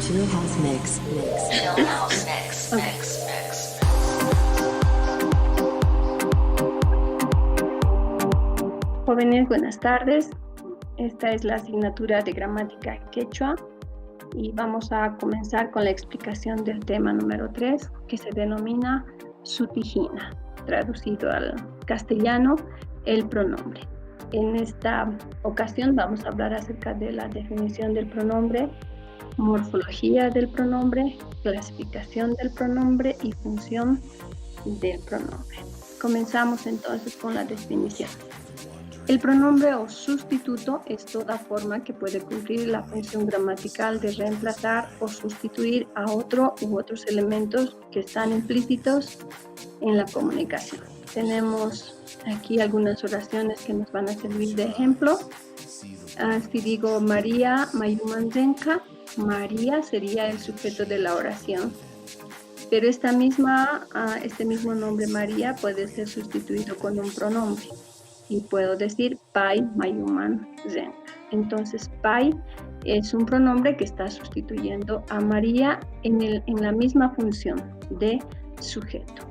Chill House Mix. Chill House Mix. Jóvenes, buenas tardes. Esta es la asignatura de gramática quechua y vamos a comenzar con la explicación del tema número 3, que se denomina sutijina, traducido al castellano, el pronombre. En esta ocasión vamos a hablar acerca de la definición del pronombre, morfología del pronombre, clasificación del pronombre y función del pronombre. Comenzamos entonces con la definición. El pronombre o sustituto es toda forma que puede cumplir la función gramatical de reemplazar o sustituir a otro u otros elementos que están implícitos en la comunicación. Tenemos aquí algunas oraciones que nos van a servir de ejemplo. Si digo María Mayumanzenka, María sería el sujeto de la oración. Pero este mismo nombre María puede ser sustituido con un pronombre. Y puedo decir Pai Mayumanzenka. Entonces, Pai es un pronombre que está sustituyendo a María en la misma función de sujeto.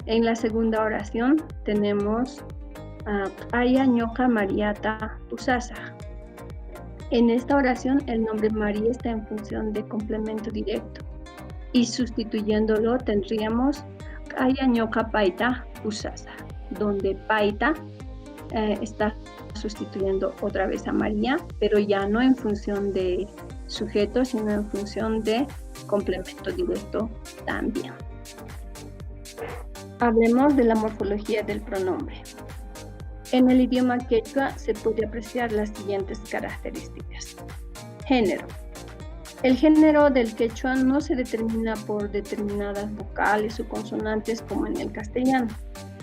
En la segunda oración tenemos Aya Ñoka Mariata Usasa. En esta oración el nombre María está en función de complemento directo y sustituyéndolo tendríamos Aya Ñoka Paita Usasa, donde Paita está sustituyendo otra vez a María, pero ya no en función de sujeto, sino en función de complemento directo también. Hablemos de la morfología del pronombre. En el idioma quechua se puede apreciar las siguientes características. Género. El género del quechua no se determina por determinadas vocales o consonantes como en el castellano.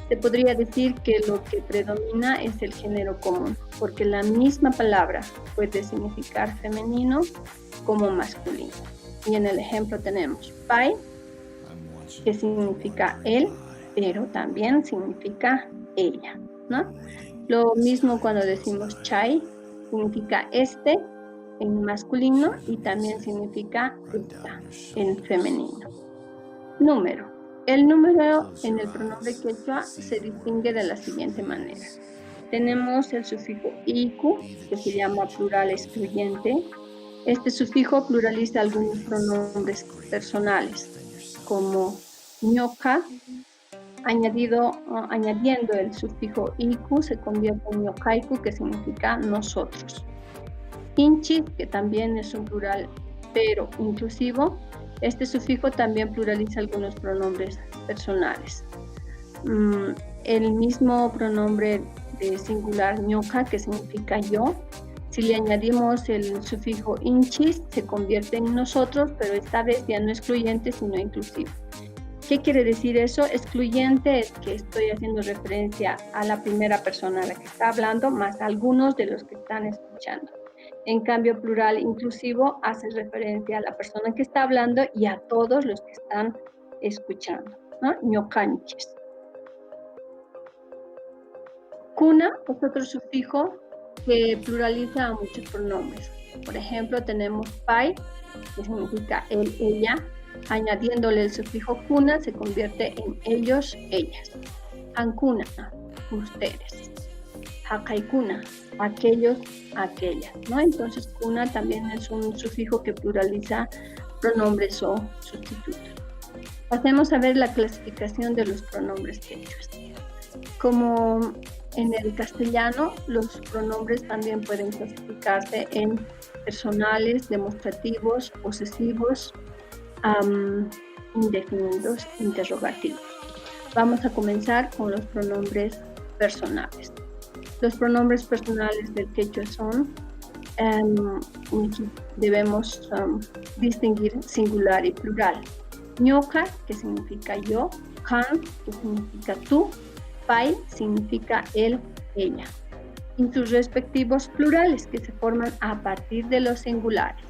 Se podría decir que lo que predomina es el género común, porque la misma palabra puede significar femenino como masculino. Y en el ejemplo tenemos pai, que significa él, pero también significa ella, ¿no? Lo mismo cuando decimos chay, significa este en masculino y también significa esta en femenino. Número. El número en el pronombre quechua se distingue de la siguiente manera. Tenemos el sufijo iku, que se llama plural excluyente. Este sufijo pluraliza algunos pronombres personales, como ñoka, añadiendo el sufijo iku, se convierte en ñokaiku, que significa nosotros. Inchi, que también es un plural pero inclusivo, este sufijo también pluraliza algunos pronombres personales. El mismo pronombre de singular ñoka, que significa yo, si le añadimos el sufijo inchis, se convierte en nosotros, pero esta vez ya no excluyente, sino inclusivo. ¿Qué quiere decir eso? Excluyente es que estoy haciendo referencia a la primera persona a la que está hablando, más algunos de los que están escuchando. En cambio, plural inclusivo hace referencia a la persona que está hablando y a todos los que están escuchando, ¿no? Ñocanches. Cuna es otro sufijo que pluraliza a muchos pronombres. Por ejemplo, tenemos pai, que significa él, ella. Añadiéndole el sufijo cuna se convierte en ellos, ellas. Ancuna, ustedes. Hakaikuna, aquellos, aquellas, ¿no? Entonces, cuna también es un sufijo que pluraliza pronombres o sustitutos. Pasemos a ver la clasificación de los pronombres quechuas. Como en el castellano, los pronombres también pueden clasificarse en personales, demostrativos, posesivos, indefinidos, interrogativos. Vamos a comenzar con los pronombres personales. Los pronombres personales del quechua son, debemos distinguir singular y plural. Ñoka, que significa yo, kan, que significa tú, pai, significa él, ella. Y sus respectivos plurales, que se forman a partir de los singulares.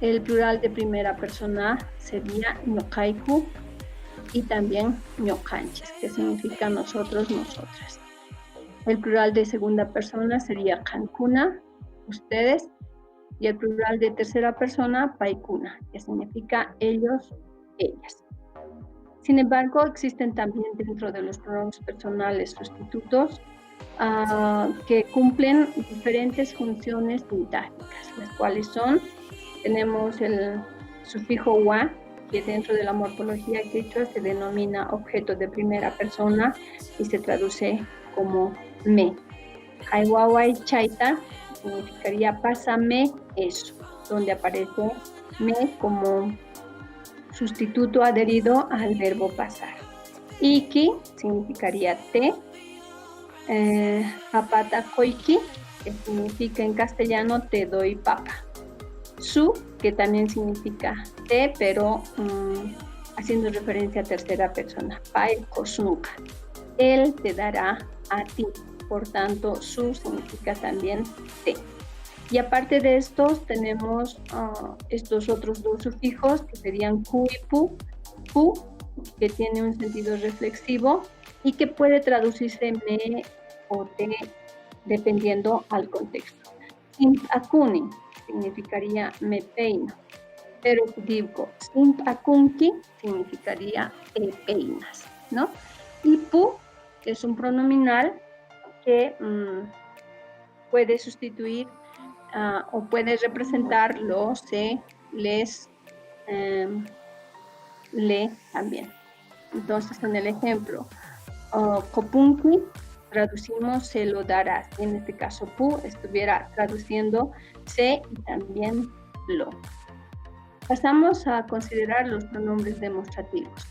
El plural de primera persona sería ñokaiku y también ñocanches, que significa nosotros, nosotras. El plural de segunda persona sería cancuna, ustedes, Y el plural de tercera persona, paikuna, que significa ellos, ellas. Sin embargo, existen también dentro de los pronombres personales sustitutos que cumplen diferentes funciones sintácticas, las cuales son, tenemos el sufijo wa, que dentro de la morfología quechua se denomina objeto de primera persona y se traduce como me. Haiwawai chaita significaría pásame eso, donde aparece me como sustituto adherido al verbo pasar. Iki significaría te. Papata koiki, que significa en castellano te doy papa. Su, que también significa te, pero haciendo referencia a tercera persona. Pai kosunuka. Él te dará a ti. Por tanto, su significa también te. Y aparte de estos, tenemos estos otros dos sufijos que serían ku y pu. Pu, que tiene un sentido reflexivo y que puede traducirse me o te dependiendo al contexto. Sint akuni significaría me peino, pero digo sint akunki significaría te peinas, ¿no? Y pu es un pronominal que puede sustituir o puede representar los, se, les, le también. Entonces, en el ejemplo, kopunki, traducimos se lo darás. En este caso, pu estuviera traduciendo se y también lo. Pasamos a considerar los pronombres demostrativos.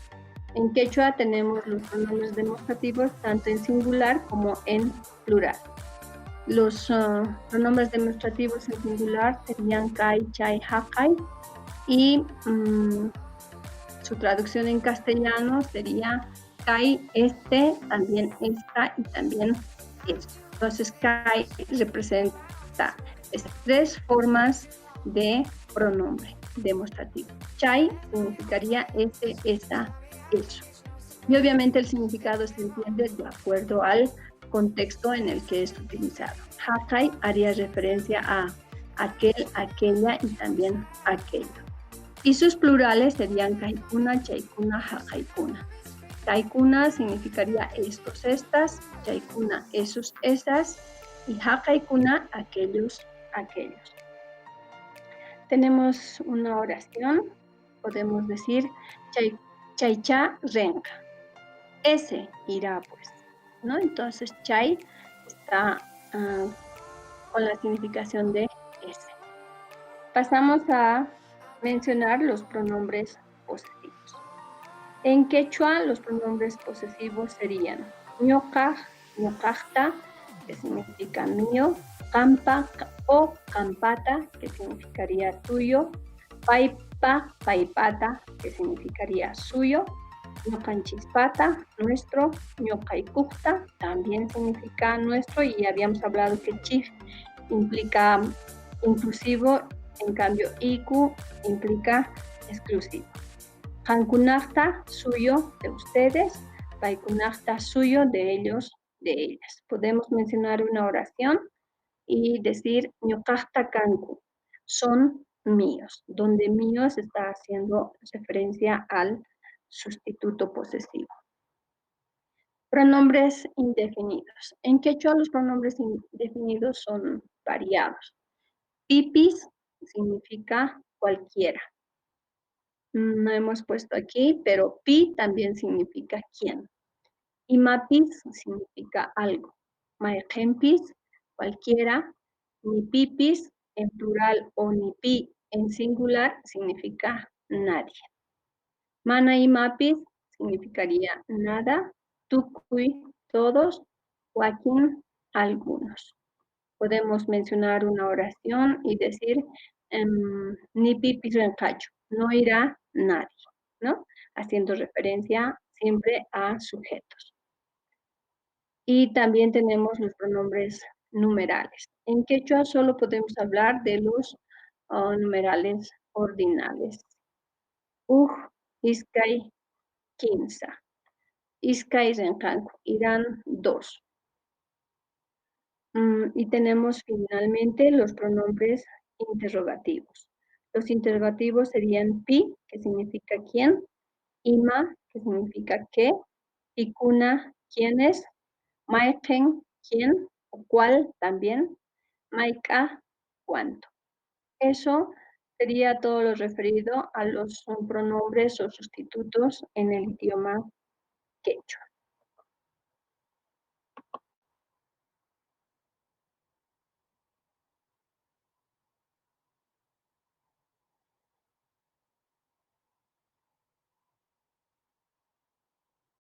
En quechua tenemos los pronombres demostrativos tanto en singular como en plural. Los pronombres demostrativos en singular serían kai, chai, hakai y su traducción en castellano sería kai, este, también esta y también esto. Entonces, kai representa estas tres formas de pronombre demostrativo. Chai significaría ese, esa, eso. Y obviamente el significado se entiende de acuerdo al contexto en el que es utilizado. Hakai haría referencia a aquel, aquella y también aquello. Y sus plurales serían kaikuna, chaikuna, hakaikuna. Kaikuna significaría estos, estas, chaikuna, esos, esas, y hakaikuna, aquellos, aquellos. Tenemos una oración, podemos decir chaicha renka. Ese irá pues, ¿no? Entonces chai está con la significación de ese. Pasamos a mencionar los pronombres posesivos. En quechua, los pronombres posesivos serían ñoqaj, ñoqajta, que significa mío, campa o campata, que significaría tuyo, paipa, paipata, que significaría suyo, ñocanchispata, nuestro, ñocaicujta, también significa nuestro, y habíamos hablado que chif implica inclusivo, en cambio iku implica exclusivo. Hankunakta, suyo, de ustedes, paikunakta, suyo, de ellos, de ellas. Podemos mencionar una oración y decir ñokajta kanku, son míos, donde míos está haciendo referencia al sustituto posesivo. Pronombres indefinidos. En quechua los pronombres indefinidos son variados. Pipis significa cualquiera. No hemos puesto aquí, pero pi también significa quién. Y mapis significa algo. Maejempis, cualquiera. Ni pipis en plural o ni pi en singular significa nadie. Mana y mapis significaría nada. Tukui, todos. Joaquín, algunos. Podemos mencionar una oración y decir ni pipis rencacho, no irá nadie, ¿no? Haciendo referencia siempre a sujetos. Y también tenemos los pronombres numerales. En quechua solo podemos hablar de los numerales ordinales. Uj, iskay, quinza. Iskay rencanco, irán dos. Y tenemos finalmente los pronombres interrogativos. Los interrogativos serían pi, que significa quién, ima, que significa qué, pikuna, quién es, maiken, quién, o cuál también, maika, cuánto. Eso sería todo lo referido a los pronombres o sustitutos en el idioma quechua.